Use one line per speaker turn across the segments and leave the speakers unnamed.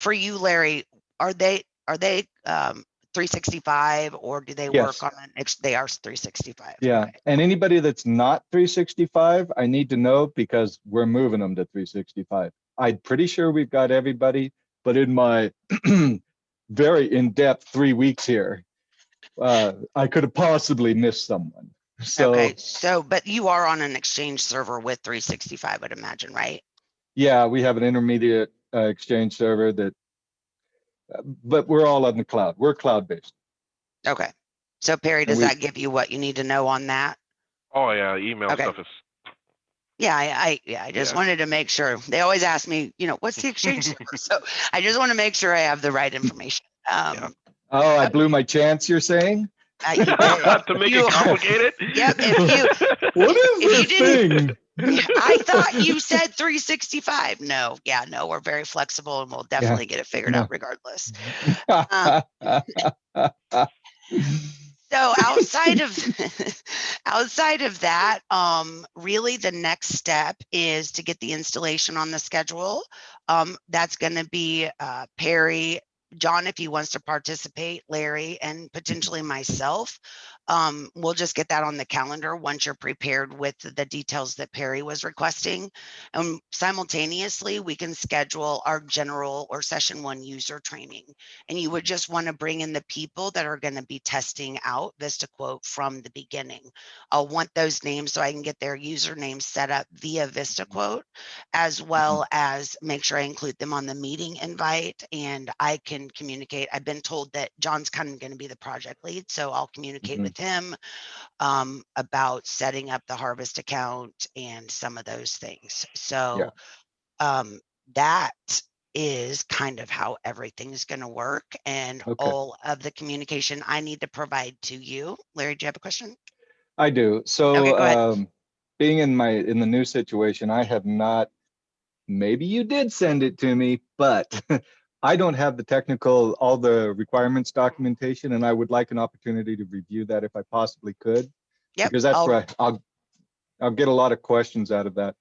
for you, Larry, are they 365 or do they
Yes.
work on they are 365?
Yeah.
Okay.
And anybody that's not 365, I need to know because we're moving them to 365. I'm pretty sure we've got everybody, but in my very in-depth 3 weeks here, I could have possibly missed someone. So,
Okay. So, but you are on an Exchange server with 365, I would imagine, right?
yeah, we have an intermediate Exchange server that, but we're all on the cloud. We're cloud-based.
Okay. So Perry, does
we,
that give you what you need to know on that?
Oh yeah, email
Okay.
stuff is.
Yeah, I just wanted to make sure. They always ask me, what's the Exchange server? So I just want to make sure I have the right information.
Yeah.
Oh, I blew my chance, you're saying?
You did.
To make it complicated.
Yep.
What is
if you
this thing?
I thought you said 365. No, we're very flexible and we'll definitely get it figured out regardless. So outside of outside of that, really the next step is to get the installation on the schedule. That's going to be Perry, John, if he wants to participate, Larry, and potentially myself. We'll just get that on the calendar once you're prepared with the details that Perry was requesting. And simultaneously, we can schedule our general or session 1 user training. And you would just want to bring in the people that are going to be testing out VistaQuote from the beginning. I'll want those names so I can get their username set up via VistaQuote, as well as make sure I include them on the meeting invite, and I can communicate. I've been told that John's kind of going to be the project lead, so I'll communicate with him about setting up the Harvest account and some of those things. So that is kind of how everything is going to work, and all of the communication I need to provide to you. Larry, do you have a question?
I do. So
okay, go ahead.
Being in the new situation, I have not, maybe you did send it to me, but I don't have the technical, all the requirements documentation, and I would like an opportunity to review that if I possibly could.
Yep.
Because that's where I'll get a lot of questions out of that.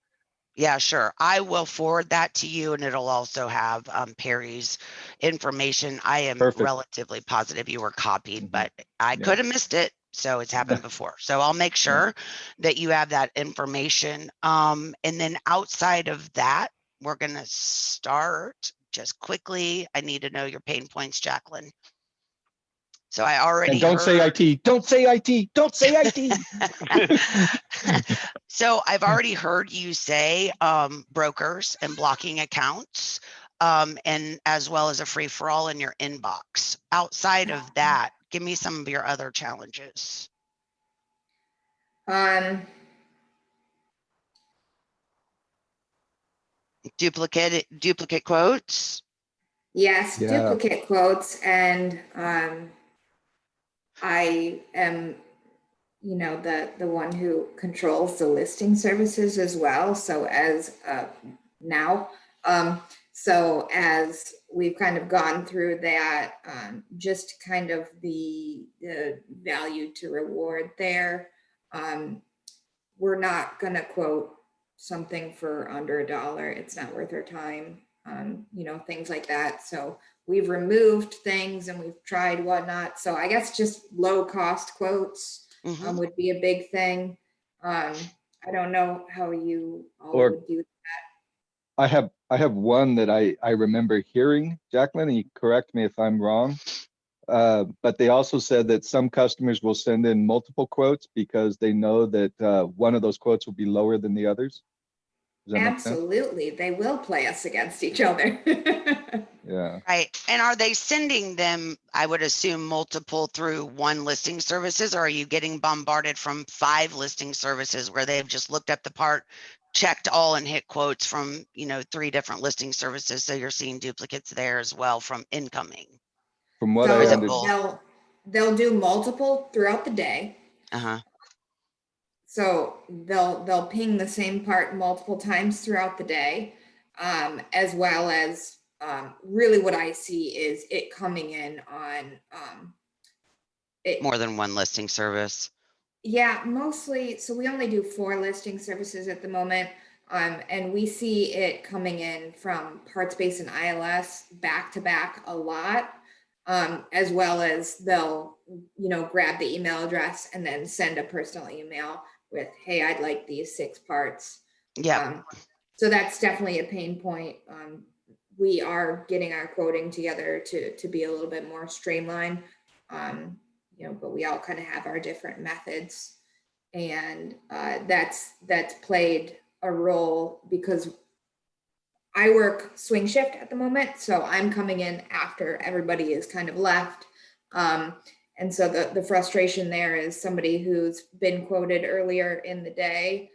Yeah, sure. I will forward that to you, and it'll also have Perry's information. I am relatively positive you were copied, but I could have missed it. So it's happened before. So I'll make sure that you have that information. And then outside of that, we're going to start just quickly. I need to know your pain points, Jacqueline. So I already
and don't say IT. Don't say IT. Don't say IT.
So I've already heard you say brokers and blocking accounts, and as well as a free for all in your inbox. Outside of that, give me some of your other challenges. Duplicate quotes.
Yes, duplicate quotes, and I am, the one who controls the listing services as well. So as now, so as we've kind of gone through that, just kind of the value to reward there. We're not going to quote something for under $1. It's not worth our time. Things like that. So we've removed things and we've tried whatnot. So I guess just low cost quotes would be a big thing. I don't know how you all would do that.
I have one that I remember hearing, Jacqueline, and you correct me if I'm wrong. But they also said that some customers will send in multiple quotes because they know that one of those quotes will be lower than the others.
Absolutely. They will play us against each other.
Yeah.
Right. And are they sending them, I would assume, multiple through one listing services, or are you getting bombarded from 5 listing services where they've just looked up the part, checked all, and hit quotes from, 3 different listing services? So you're seeing duplicates there as well from incoming.
From what I understand,
they'll do multiple throughout the day.
Uh-huh.
So they'll ping the same part multiple times throughout the day, as well as really what I see is it coming in on
more than one listing service.
Yeah, mostly. So we only do 4 listing services at the moment. And we see it coming in from Partspace and ILS back to back a lot. As well as they'll, grab the email address and then send a personal email with, hey, I'd like these 6 parts.
Yeah.
So that's definitely a pain point. We are getting our quoting together to be a little bit more streamlined. But we all kind of have our different methods, and that's played a role because I work swing shift at the moment, so I'm coming in after everybody is kind of left. And so the frustration there is somebody who's been quoted earlier in the day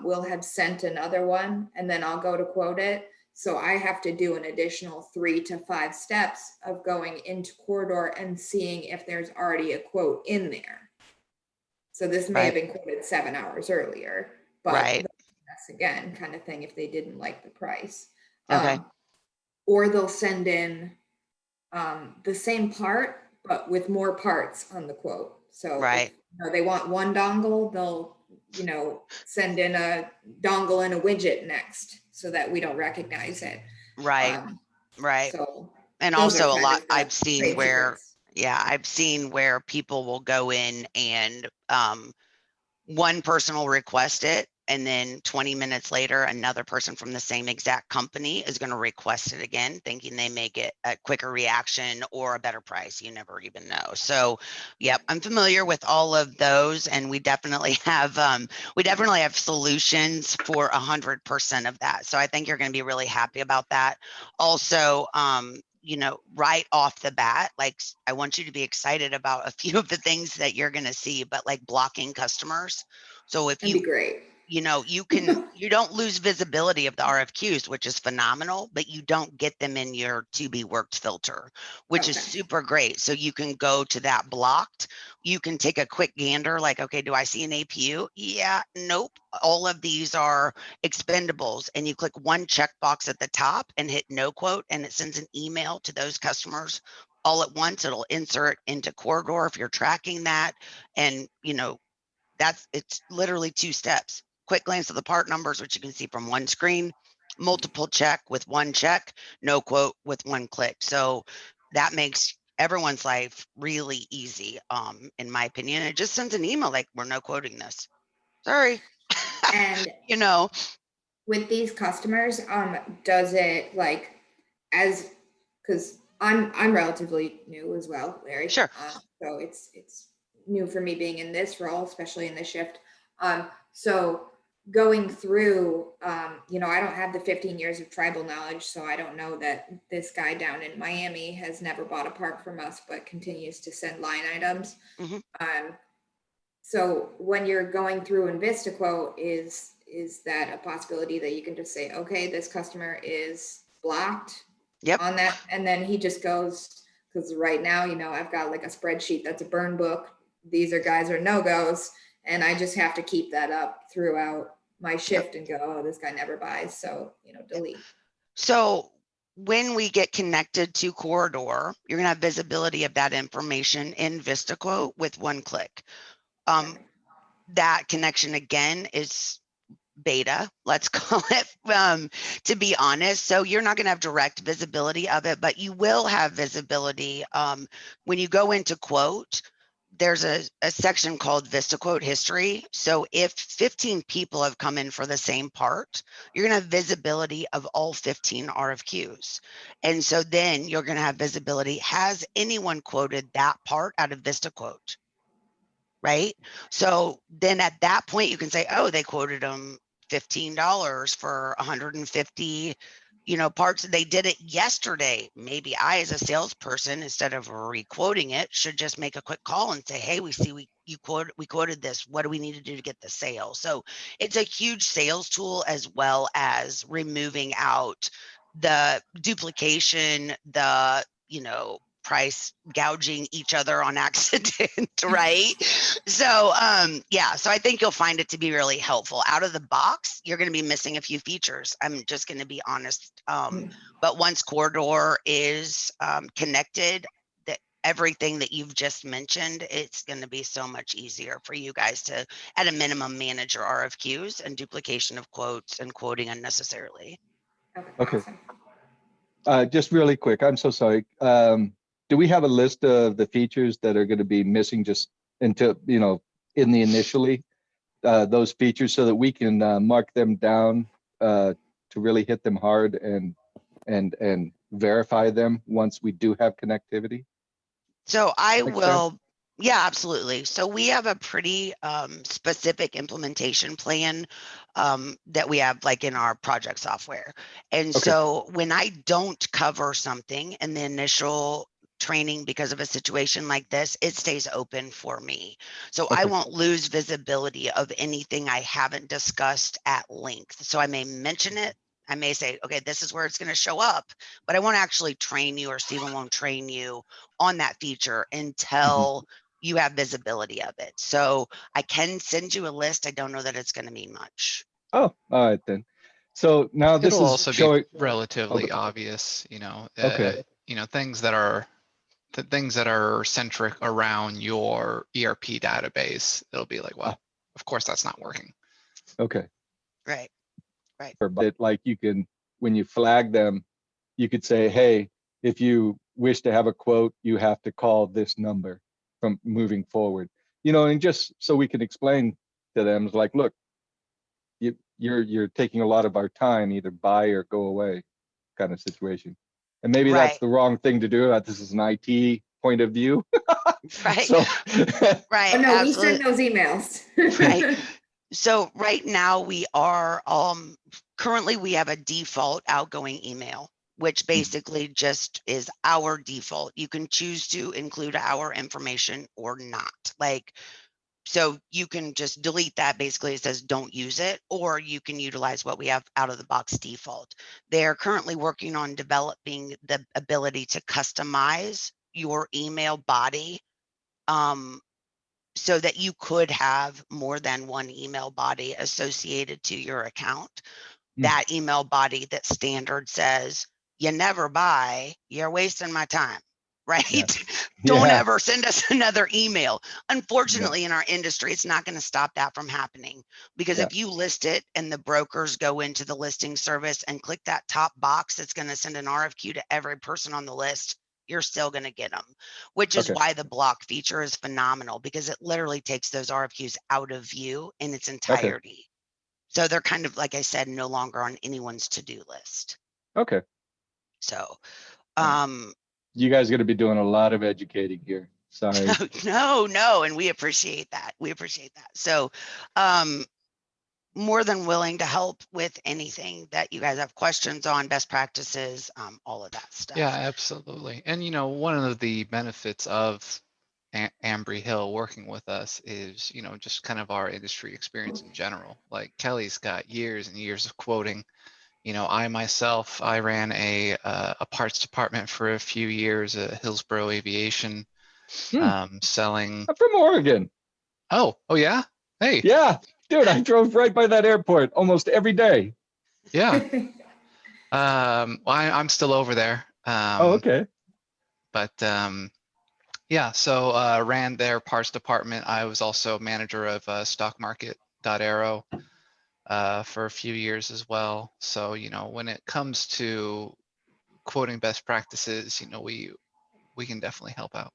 will have sent another one, and then I'll go to quote it. So I have to do an additional 3 to 5 steps of going into Corridor and seeing if there's already a quote in there. So this may have been quoted 7 hours earlier, but that's again kind of thing if they didn't like the price.
Okay.
Or they'll send in the same part, but with more parts on the quote. So if, they want one dongle, they'll, send in a dongle and a widget next so that we don't recognize it.
Right.
So
and also a lot I've seen where, I've seen where people will go in and one person will request it, and then 20 minutes later, another person from the same exact company is going to request it again, thinking they may get a quicker reaction or a better price. You never even know. So, yep, I'm familiar with all of those, and we definitely have solutions for 100% of that. So I think you're going to be really happy about that. Also, right off the bat, like I want you to be excited about a few of the things that you're going to see, but like blocking customers. So if
that'd be great.
you don't lose visibility of the RFQs, which is phenomenal, but you don't get them in your to be worked filter, which is super great. So you can go to that blocked. You can take a quick gander like, okay, do I see an APU? Yeah, nope. All of these are expendables. And you click one checkbox at the top and hit no quote, and it sends an email to those customers all at once. It'll insert into Corridor if you're tracking that. And, it's literally 2 steps. Quick glance at the part numbers, which you can see from one screen, multiple check with one check, no quote with one click. So that makes everyone's life really easy, in my opinion. It just sends an email like, we're no quoting this. Sorry.
And with these customers, does it because I'm relatively new as well, Larry.
Sure.
So it's new for me being in this role, especially in the shift. So going through, I don't have the 15 years of tribal knowledge, so I don't know that this guy down in Miami has never bought a part from us, but continues to send line items.
Mm-hmm.
So when you're going through in VistaQuote, is that a possibility that you can just say, okay, this customer is blocked on that, and then he just goes, because right now, I've got like a spreadsheet that's a burn book. These are guys or no-goes, and I just have to keep that up throughout my shift and go, oh, this guy never buys, so delete.
So when we get connected to Corridor, you're going to have visibility of that information in VistaQuote with one click. That connection again is beta, let's call it, to be honest. So you're not going to have direct visibility of it, but you will have visibility. When you go into quote, there's a section called VistaQuote history. So if 15 people have come in for the same part, you're going to have visibility of all 15 RFQs. And so then you're going to have visibility. Has anyone quoted that part out of VistaQuote? Right? So then at that point, you can say, oh, they quoted them $15 for 150 parts. They did it yesterday. Maybe I, as a salesperson, instead of re-quoting it, should just make a quick call and say, hey, we see we quoted this. What do we need to do to get the sale? So it's a huge sales tool, as well as removing out the duplication, the price gouging each other on accident, right? So so I think you'll find it to be really helpful. Out of the box, you're going to be missing a few features. I'm just going to be honest. But once Corridor is connected, that everything that you've just mentioned, it's going to be so much easier for you guys to, at a minimum, manage your RFQs and duplication of quotes and quoting unnecessarily.
Okay.
Awesome.
Just really quick, I'm so sorry. Do we have a list of the features that are going to be missing just until, you know, in the initially, those features so that we can mark them down to really hit them hard and verify them once we do have connectivity?
So I
Makes
will, yeah, absolutely. So we have a pretty specific implementation plan that we have like in our project software. And
Okay.
so when I don't cover something in the initial training because of a situation like this, it stays open for me. So I
Okay.
won't lose visibility of anything I haven't discussed at length. So I may mention it. I may say, okay, this is where it's going to show up, but I won't actually train you, or Stephen won't train you on that feature until you have visibility of it. So I can send you a list. I don't know that it's going to mean much.
Oh, all right then. So now this
It'll
is
also
showing.
be relatively
Oh,
obvious,
okay.
things that are things that are centric around your ERP database. It'll be like, well, of course that's not working.
Okay.
Right.
But like you can, when you flag them, you could say, hey, if you wish to have a quote, you have to call this number from moving forward. You know, and just so we can explain to them, it's like, look, you're taking a lot of our time, either buy or go away kind of situation. And maybe that's
Right.
the wrong thing to do. This is an IT point of view.
Right.
So
Right.
Oh, no, we
Absolutely.
send those emails.
Right. So right now we are currently we have a default outgoing email, which basically just is our default. You can choose to include our information or not. Like, so you can just delete that. Basically, it says don't use it, or you can utilize what we have out of the box default. They're currently working on developing the ability to customize your email body so that you could have more than one email body associated to your account. That email body that standard says, you never buy, you're wasting my time, right?
Yeah.
Don't
Yeah.
ever send us another email. Unfortunately, in our industry, it's not going to stop that from happening, because
Yeah.
if you list it and the brokers go into the listing service and click that top box, that's going to send an RFQ to every person on the list, you're still going to get them, which is
Okay.
why the block feature is phenomenal, because it literally takes those RFQs out of view in its entirety. So they're kind of, like I said, no longer on anyone's to-do list.
Okay.
So,
You guys are going to be doing a lot of educating here. Sorry.
no, and we appreciate that. We appreciate that. So, more than willing to help with anything that you guys have questions on, best practices, all of that stuff.
Yeah, absolutely. And one of the benefits of Ambry Hill working with us is, just kind of our industry experience in general. Like Kelly's got years and years of quoting. I myself, I ran a parts department for a few years at Hillsborough Aviation, selling.
I'm from Oregon.
Oh yeah. Hey.
Yeah, dude, I drove right by that airport almost every day.
Yeah. Well, I'm still over there.
Oh, okay.
But yeah, so ran their parts department. I was also manager of stockmarket.aero for a few years as well. So, when it comes to quoting best practices, we can definitely help out.